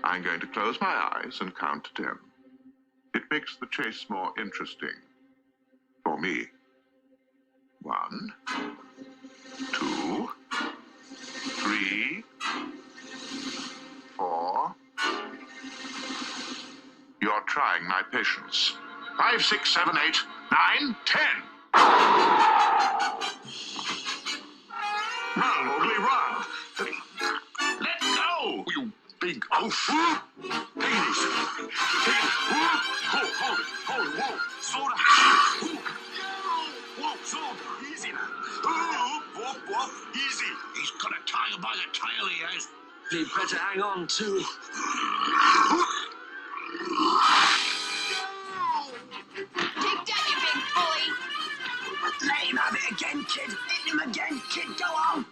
I'm going to close my eyes and count to 10. It makes the chase more interesting. For me. 1, 2, 3, 4. You're trying my patience. 5, 6, 7, 8, 9, 10. Run, Mowgli, run! Let go, you big oaf! Take it easy. Take it. Hold it. Whoa. Slow down. Whoa, slow. Easy now. Whoa. Easy. He's got a tiger by the tail, he has. You'd better hang on, too. Take that, you big bully! Let him have it again, kid. Hit him again, kid. Go on.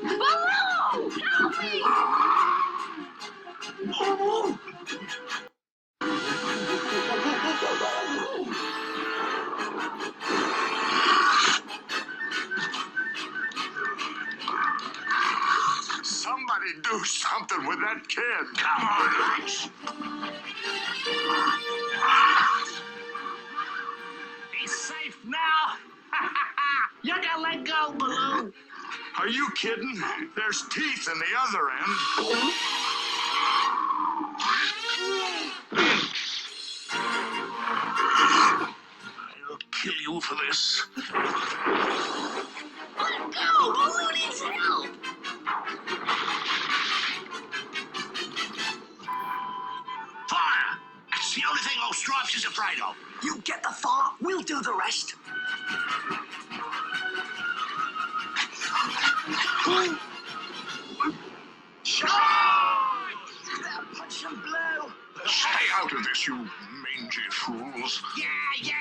Baloo! Help me! Somebody do something with that kid. Come on, Rex. He's safe now. You can let go, Baloo. Are you kidding? There's teeth in the other end. I'll kill you for this. Let go! Baloo needs help! Fire! That's the only thing old Stripes is afraid of. You get the fart, we'll do the rest. Punch and blow. Stay out of this, you mangy fools. Yeah.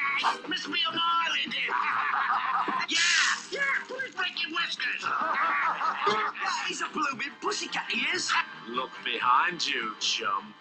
Must be an island. Yeah. Please break your whiskers. He's a blooming pussycat, he is. Look behind you, chum.